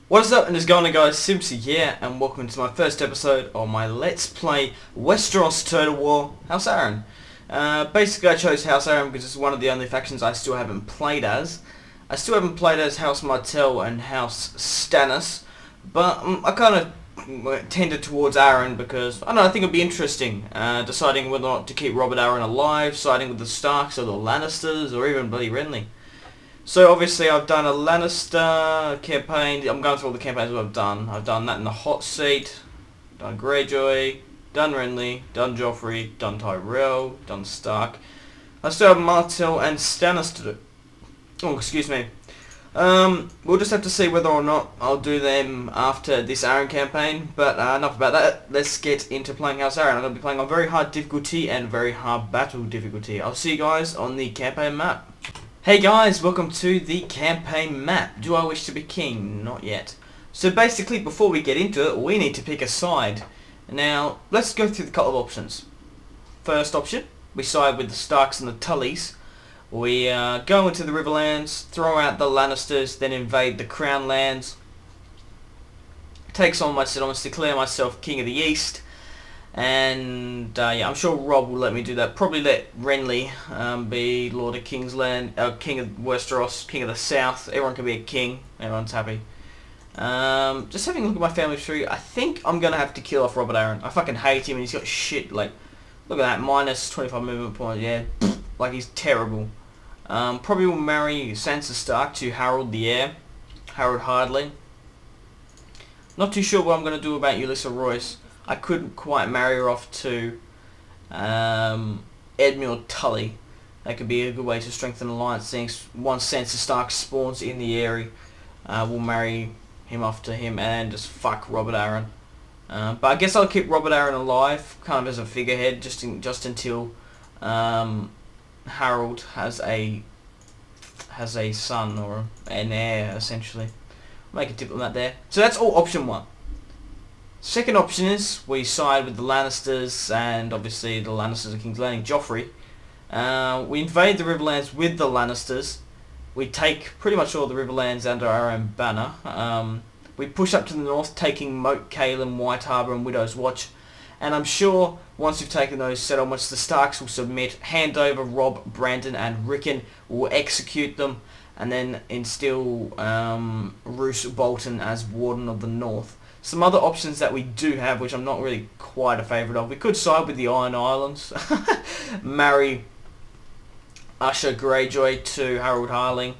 What is up, and it's going on, guys? Simpzy here, and welcome to my first episode of my Let's Play Westeros Total War House Arryn. Basically, I chose House Arryn because it's one of the only factions I still haven't played as. I still haven't played as House Martell and House Stannis, but I kind of tended towards Arryn because, I don't know, I think it'd be interesting, deciding whether or not to keep Robert Arryn alive, siding with the Starks or the Lannisters, or even bloody Renly. So obviously I've done a Lannister campaign. I'm going through all the campaigns that I've done. I've done that in the hot seat, done Greyjoy, done Renly, done Joffrey, done Tyrell, done Stark. I still have Martell and Stannis to do. Oh, excuse me. We'll just have to see whether or not I'll do them after this Arryn campaign. But enough about that. Let's get into playing House Arryn. I'm going to be playing on very hard difficulty and very hard battle difficulty. I'll see you guys on the campaign map. Hey guys, welcome to the campaign map. Do I wish to be king? Not yet. So basically, before we get into it, we need to pick a side. Now, let's go through the couple of options. First option, we side with the Starks and the Tullys. We go into the Riverlands, throw out the Lannisters, then invade the Crown Lands. Take some of my settlements, declare myself King of the East. And yeah, I'm sure Rob will let me do that. Probably let Renly be Lord of Kingsland, King of Westeros, King of the South. Everyone can be a king. Everyone's happy. Just having a look at my family tree. I think I'm gonna have to kill off Robert Arryn. I fucking hate him, and he's got shit. Like, look at that, minus 25 movement points. Yeah, like he's terrible. Probably will marry Sansa Stark to Harold the Heir, Harold Hardly. Not too sure what I'm gonna do about Ulysses Royce. I couldn't quite marry her off to Edmure Tully. That could be a good way to strengthen an alliance. Seeing once Sansa Stark spawns in the area, we'll marry him off to him and just fuck Robert Arryn. But I guess I'll keep Robert Arryn alive, kind of as a figurehead, just until Harold has a son or an heir, essentially. Make a diplomat there. So that's all option one. Second option is we side with the Lannisters, and obviously the Lannisters of King's Landing, Joffrey. We invade the Riverlands with the Lannisters. We take pretty much all the Riverlands under our own banner. We push up to the north, taking Moat Cailin, White Harbour and Widow's Watch. And I'm sure once we've taken those settlements, the Starks will submit, hand over Robb, Brandon and Rickon, will execute them, and then instill Roose Bolton as Warden of the North. Some other options that we do have, which I'm not really quite a favourite of. We could side with the Iron Islands, marry Usher Greyjoy to Harold Harling,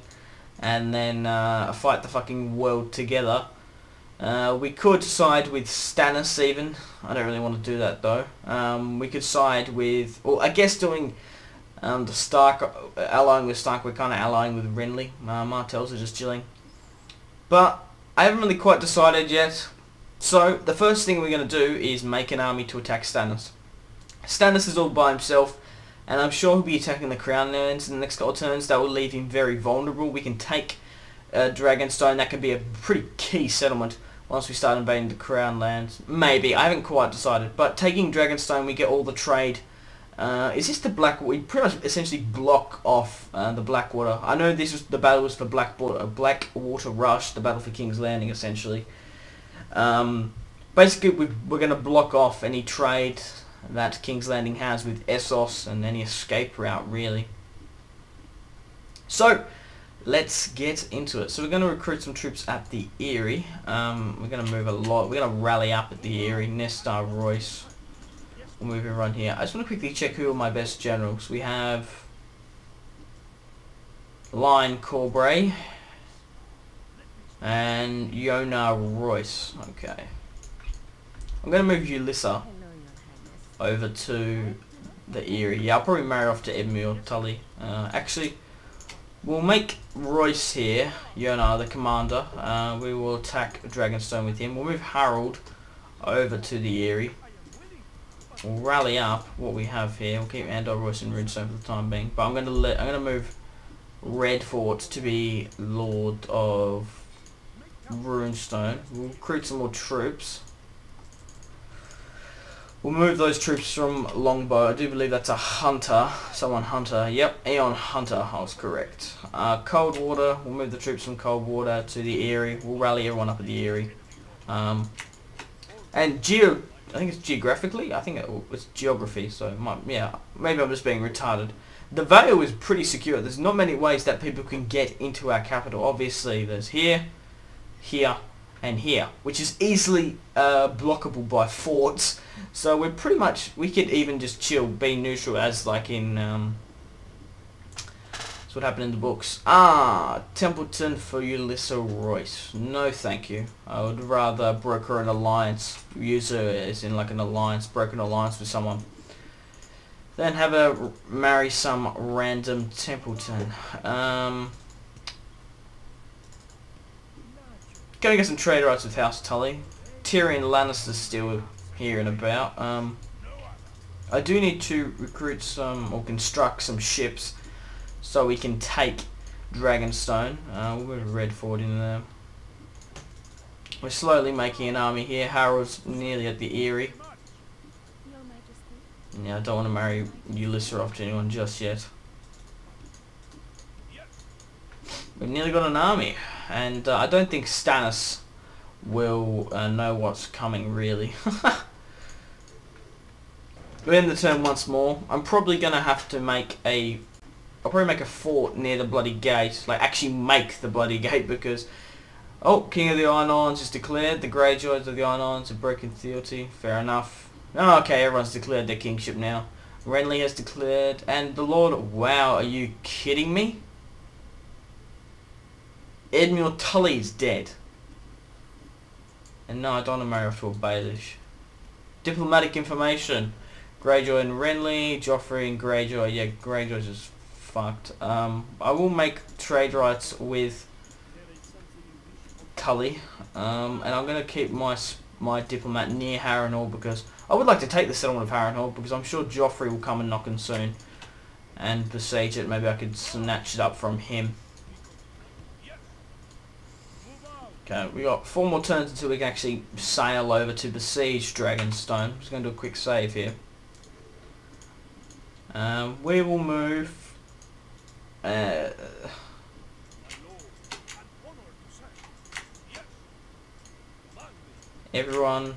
and then fight the fucking world together. We could side with Stannis even. I don't really want to do that though. We could side with, well, I guess doing the Stark, allying with Stark, we're kind of allying with Renly. Martells are just chilling. But I haven't really quite decided yet. So, the first thing we're going to do is make an army to attack Stannis. Stannis is all by himself, and I'm sure he'll be attacking the Crown Lands in the next couple of turns. That will leave him very vulnerable. We can take Dragonstone. That can be a pretty key settlement once we start invading the Crown Lands. Maybe. I haven't quite decided. But taking Dragonstone, we get all the trade. Is this the Blackwater? We pretty much essentially block off the Blackwater. I know this was the battle was for Blackwater Rush, the battle for King's Landing, essentially. Basically, we're going to block off any trade that King's Landing has with Essos and any escape route, really. So, let's get into it. So we're going to recruit some troops at the Eyrie. We're going to move a lot. We're going to rally up at the Eyrie. Nestar Royce. We'll move everyone here. I just want to quickly check who are my best generals. We have Lion Corbray and Yona Royce. Okay. I'm going to move Ulysses over to the Eyrie. Yeah, I'll probably marry off to Edmure Tully. Actually, we'll make Royce here, Yona, the commander. We will attack Dragonstone with him. We'll move Harold over to the Eyrie. We'll rally up what we have here. We'll keep Andor, Royce and Runestone for the time being. But I'm going to move Redfort to be Lord of Runestone. We'll recruit some more troops. We'll move those troops from Longbow. I do believe that's a Hunter. Someone Hunter. Yep, Aeon Hunter. I was correct. Coldwater. We'll move the troops from Coldwater to the Eyrie. We'll rally everyone up at the Eyrie. And I think it's geographically. I think it's geography. So yeah, maybe I'm just being retarded. The Vale is pretty secure. There's not many ways that people can get into our capital. Obviously, there's here, here, and here, which is easily blockable by forts. So we're pretty much, we could even just chill, be neutral, as like in, that's what happened in the books. Templeton for Ulysses Royce. No thank you. I would rather broker an alliance, use her as in like an alliance, broker an alliance with someone. Then have her marry some random Templeton. Gonna get some trade rights with House Tully. Tyrion Lannister's still here and about. I do need to recruit some, or construct some ships, so we can take Dragonstone. We'll move Redford in there. We're slowly making an army here. Harold's nearly at the Eyrie. Yeah, I don't want to marry Ulysses off to anyone just yet. We've nearly got an army, and I don't think Stannis will know what's coming, really. We're in the turn once more. I'm probably going to have to make a... I'll probably make a fort near the bloody gate. Like, actually make the bloody gate, because... Oh, King of the Iron Islands is declared. The Greyjoys of the Iron Islands have broken fealty. Fair enough. Oh, okay, everyone's declared their kingship now. Renly has declared, and the Lord... Wow, are you kidding me? Edmure Tully's dead. And no, I don't want to marry off to a Baelish. Diplomatic information. Greyjoy and Renly, Joffrey and Greyjoy. Yeah, Greyjoy's just fucked. I will make trade rights with Tully. And I'm going to keep my diplomat near Harrenhal, because I would like to take the settlement of Harrenhal, because I'm sure Joffrey will come and knock on soon and besiege it. Maybe I could snatch it up from him. Okay, we got 4 more turns until we can actually sail over to besiege Dragonstone. I'm just going to do a quick save here. We will move... everyone...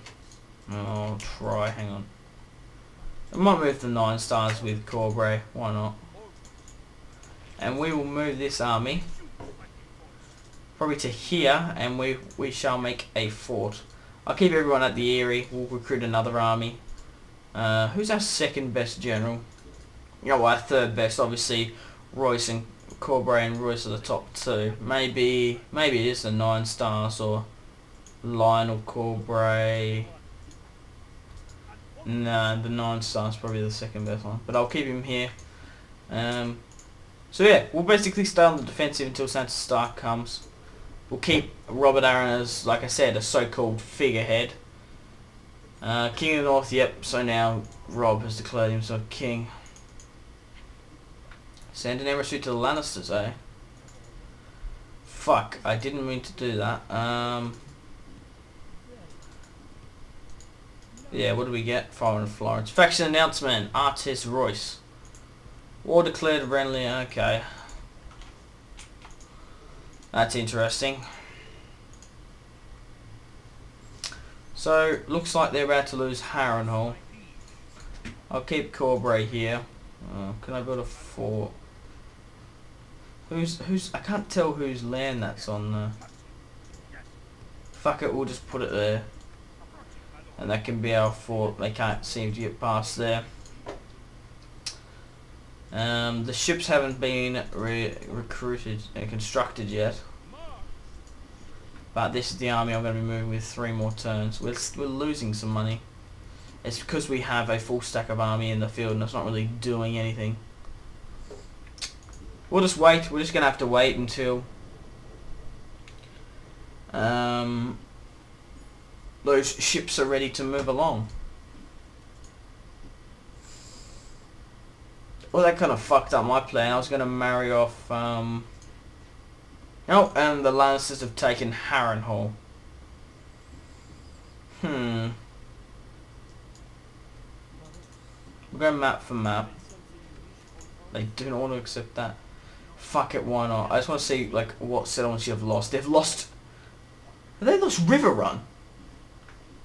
I'll try, hang on. I might move the 9 stars with Corbray, why not? And we will move this army probably to here, and we shall make a fort. I'll keep everyone at the Eyrie. We'll recruit another army. Who's our second best general? Yeah, well, our third best, obviously. Royce and Corbray and Royce are the top 2. Maybe it is the 9 stars, or Lionel Corbray. No, the 9 stars probably the second best one, but I'll keep him here. So yeah, we'll basically stay on the defensive until Sansa Stark comes. We'll keep Robert Arryn as, like I said, a so-called figurehead. King of the North, yep, so now Rob has declared himself king. Send an emissary to the Lannisters, eh? Fuck, I didn't mean to do that. Yeah, what do we get? 500 Florence. Faction announcement, Artis Royce. War declared Renly, okay. That's interesting. So, looks like they're about to lose Harrenhal. I'll keep Corbray here. Can I build a fort? I can't tell whose land that's on there. Fuck it, we'll just put it there. And that can be our fort. They can't seem to get past there. The ships haven't been recruited and constructed yet. But this is the army I'm going to be moving with 3 more turns. We're losing some money. It's because we have a full stack of army in the field and it's not really doing anything. We'll just wait. We're just going to have to wait until those ships are ready to move along. Well, that kind of fucked up my plan. I was going to marry off... Oh, and the Lannisters have taken Harrenhal. We'll go map for map. They do not want to accept that. Fuck it, why not? I just want to see like what settlements you have lost. They've lost... Have they lost River Run?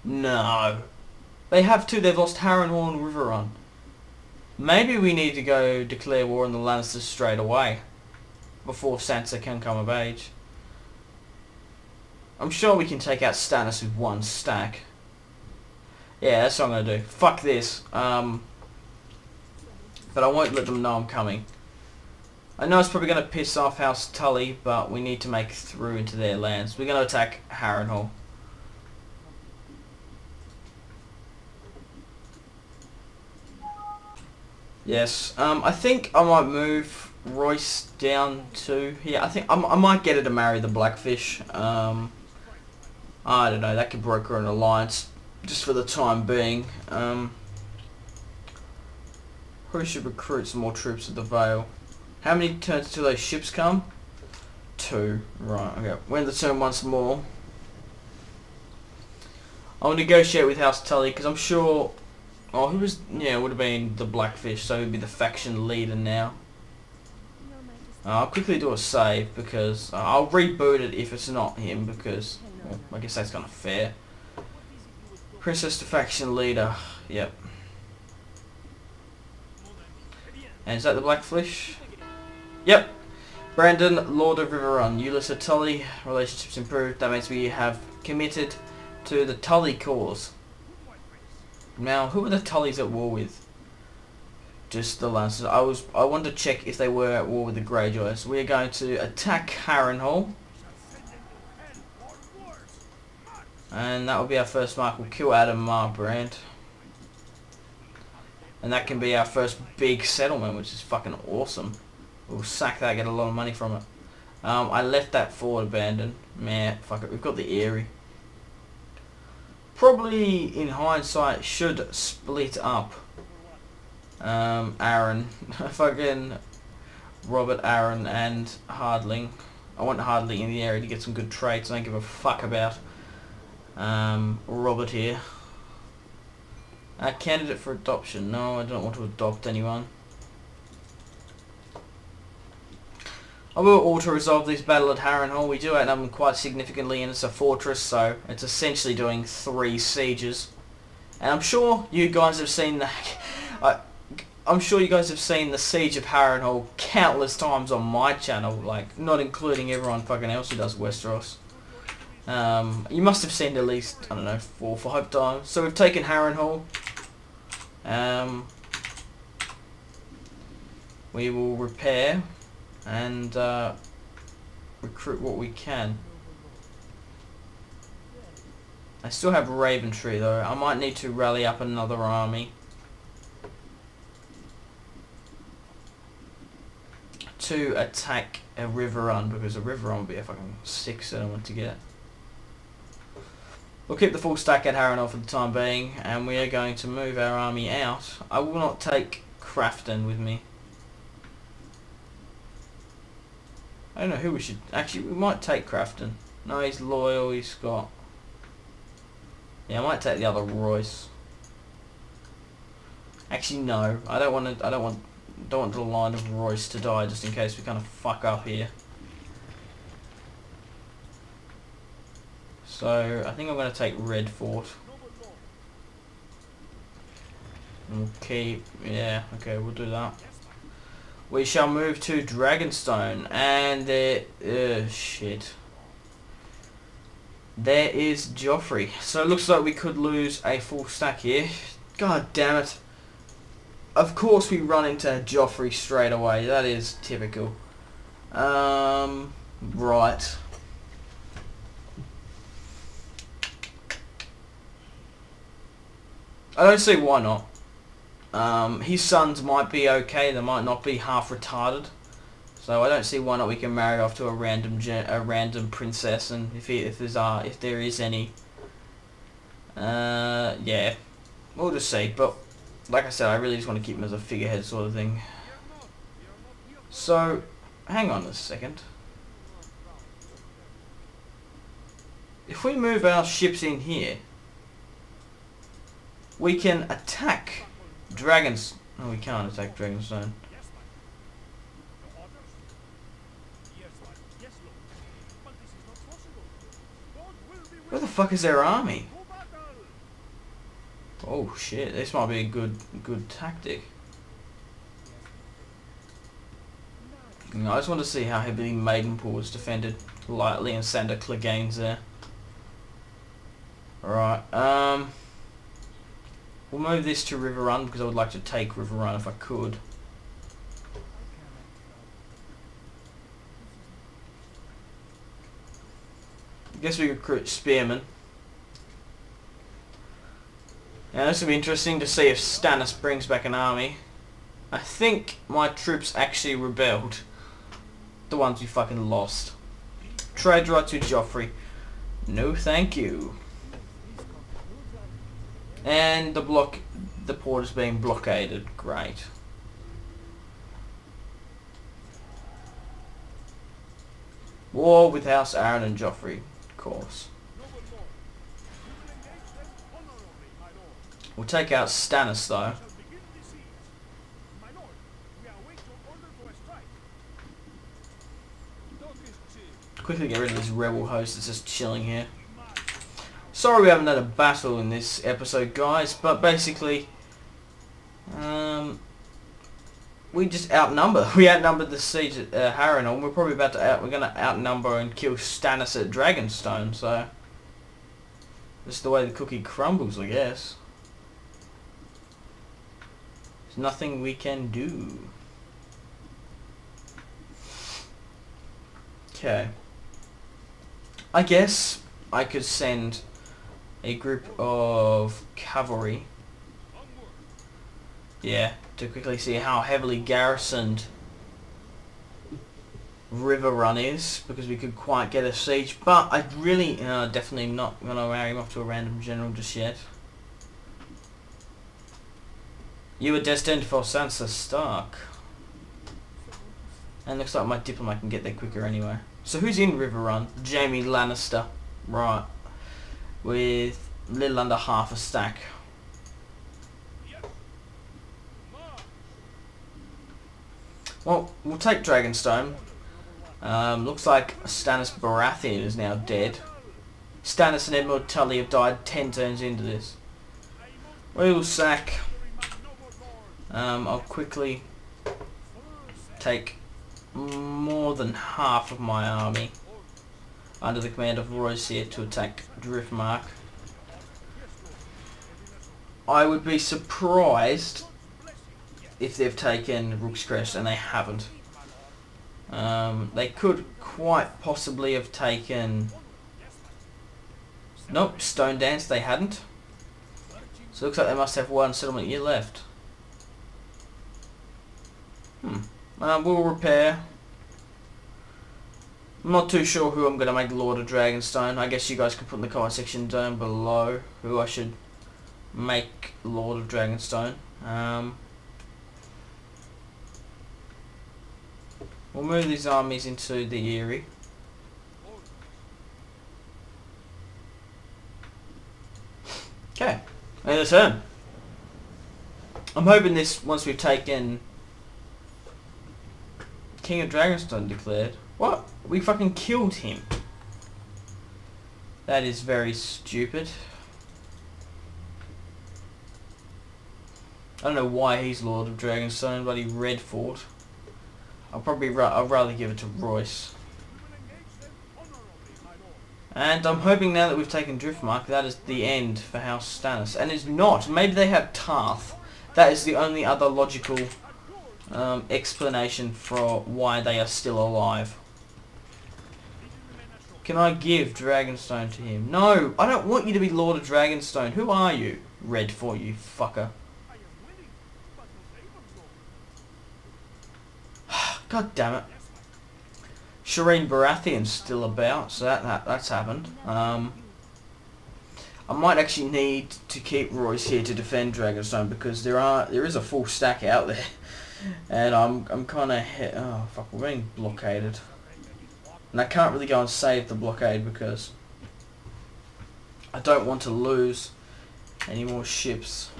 No. They have too. They've lost Harrenhal and River Run. Maybe we need to go declare war on the Lannisters straight away. Before Sansa can come of age. I'm sure we can take out Stannis with one stack. Yeah, that's what I'm going to do. Fuck this. But I won't let them know I'm coming. I know it's probably going to piss off House Tully, but we need to make through into their lands. We're going to attack Harrenhal. Yes, I think I might move Royce down to here. I think I might get her to marry the Blackfish. I don't know, that could broker an alliance just for the time being. Probably should recruit some more troops at the Vale. How many turns till those ships come? 2. Right, okay. We're in the turn once more. I'll negotiate with House Tully because I'm sure... Oh, who was... Yeah, it would have been the Blackfish, so he'd be the faction leader now. I'll quickly do a save because... I'll reboot it if it's not him because... Well, I guess that's kind of fair. Princess to faction leader. Yep. And is that the Blackfish? Yep. Brandon, Lord of Riverrun. Ulysses Tully. Relationships improved. That means we have committed to the Tully cause. Now, who are the Tullys at war with? Just the Lannisters. I wanted to check if they were at war with the Greyjoys. We are going to attack Harrenhal. And that will be our first mark. We'll kill Adam Marbrand. And that can be our first big settlement, which is fucking awesome. We'll sack that, get a lot of money from it. I left that fort abandoned. Meh, fuck it, we've got the Eyrie. Probably, in hindsight, should split up Arryn. Fucking Robert, Arryn, and Hardling. I want Hardling in the area to get some good traits. I don't give a fuck about Robert here. Candidate for adoption. No, I don't want to adopt anyone. I will auto-resolve this battle at Harrenhal. We do outnumber them quite significantly and it's a fortress, so it's essentially doing 3 sieges. And I'm sure you guys have seen the... I'm sure you guys have seen the Siege of Harrenhal countless times on my channel, like, not including everyone fucking else who does Westeros. You must have seen it at least, I don't know, 4 or 5 times. So we've taken Harrenhal. We will repair and recruit what we can. I still have Raventree though. I might need to rally up another army to attack a River Run, because a River Run would be a fucking sick settlement to get. We'll keep the full stack at Harrenhal for the time being, and we are going to move our army out. I will not take Crafton with me. I don't know who we should... Actually, we might take Crafton. No, he's loyal, he's got... Yeah, I might take the other Royce. Actually, no. I don't want to... I don't want the line of Royce to die, just in case we kind of fuck up here. So, I think I'm going to take Red Fort. We'll keep... Yeah, okay, we'll do that. We shall move to Dragonstone, and there... shit. There is Joffrey. So it looks like we could lose a full stack here. God damn it. Of course we run into Joffrey straight away. That is typical. Right. I don't see why not. His sons might be okay. They might not be half retarded. So I don't see why not we can marry off to a random princess, and if there is any, yeah, we'll just see. But like I said, I really just want to keep him as a figurehead sort of thing. So hang on a second. If we move our ships in here, we can attack Oh, we can't attack Dragonstone. Where the fuck is their army? Oh shit, this might be a good tactic. I just want to see how heavily Maidenpool was defended. Lightly and Sander Clegane's there. Alright, we'll move this to River Run because I would like to take River Run if I could. I guess we could recruit Spearmen. Now this will be interesting to see if Stannis brings back an army. I think my troops actually rebelled. The ones we fucking lost. Trade right to Joffrey. No thank you. And the port is being blockaded. Great. War with House Arryn and Joffrey, of course. We'll take out Stannis though. Quickly get rid of this rebel host that's just chilling here. Sorry we haven't had a battle in this episode, guys, but basically we just outnumber. We outnumbered the siege at Harrenhal, and we're probably about to we're gonna outnumber and kill Stannis at Dragonstone, so this is the way the cookie crumbles, I guess. There's nothing we can do. Okay. I guess I could send a group of cavalry, yeah, to quickly see how heavily garrisoned River Run is, because we could quite get a siege, but I really definitely not going to marry him off to a random general just yet. You were destined for Sansa Stark. And looks like my diplomat can get there quicker anyway. So who's in River Run? Jaime Lannister. Right. With a little under half a stack. Well, we'll take Dragonstone. Looks like Stannis Baratheon is now dead. Stannis and Emerald Tully have died 10 turns into this. We'll sack. I'll quickly take more than half of my army under the command of Royce here to attack Driftmark. I would be surprised if they've taken Rook's Crest, and they haven't. They could quite possibly have taken... Nope, Stone Dance they hadn't. So it looks like they must have one settlement year left. We'll repair. I'm not too sure who I'm going to make Lord of Dragonstone. I guess you guys can put in the comment section down below who I should make Lord of Dragonstone. We'll move these armies into the Eyrie. Okay, end of turn. I'm hoping this, once we've taken... King of Dragonstone declared. What? We fucking killed him. That is very stupid. I don't know why he's Lord of Dragonstone, but he Red Fort. I'd rather give it to Royce. And I'm hoping now that we've taken Driftmark, that is the end for House Stannis. And it's not. Maybe they have Tarth. That is the only other logical explanation for why they are still alive. Can I give Dragonstone to him? No, I don't want you to be Lord of Dragonstone. Who are you? Red Fort, you fucker. God damn it. Shireen Baratheon's still about, so that's happened. I might actually need to keep Royce here to defend Dragonstone, because there is a full stack out there, and I'm kind of oh fuck, we're being blockaded, and I can't really go and save the blockade because I don't want to lose any more ships.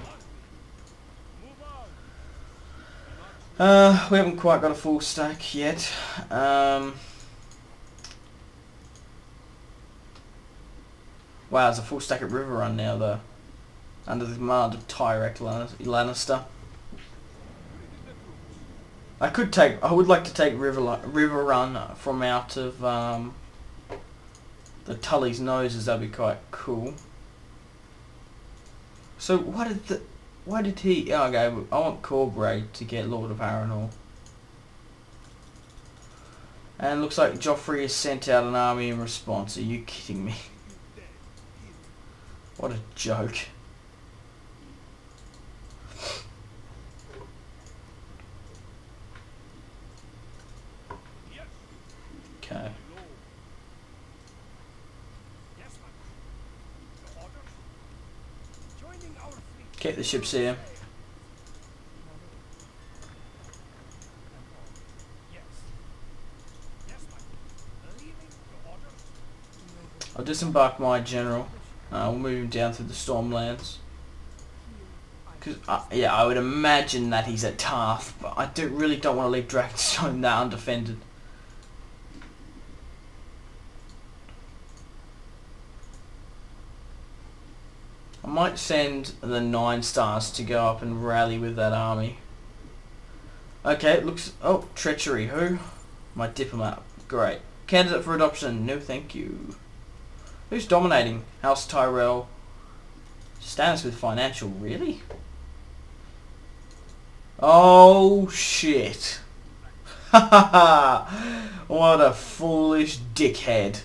We haven't quite got a full stack yet. Wow, there's a full stack at River Run now though. Under the command of Tyrek Lannister. I would like to take River Run from out of the Tully's noses. That'd be quite cool. So why did he? Oh, okay, I want Corbray to get Lord of Harrenhal. And looks like Joffrey has sent out an army in response. Are you kidding me? What a joke. Okay. Keep the ships here. I'll disembark my general. We'll move him down through the Stormlands. Cause yeah, I would imagine that he's at Tarth, but I really don't want to leave Dragonstone that undefended. I might send the 9 stars to go up and rally with that army. Okay, it looks... Oh, treachery. Who? My diplomat. Great. Candidate for adoption. No thank you. Who's dominating? House Tyrell. Stannis with financial. Really? Oh, shit. What a foolish dickhead.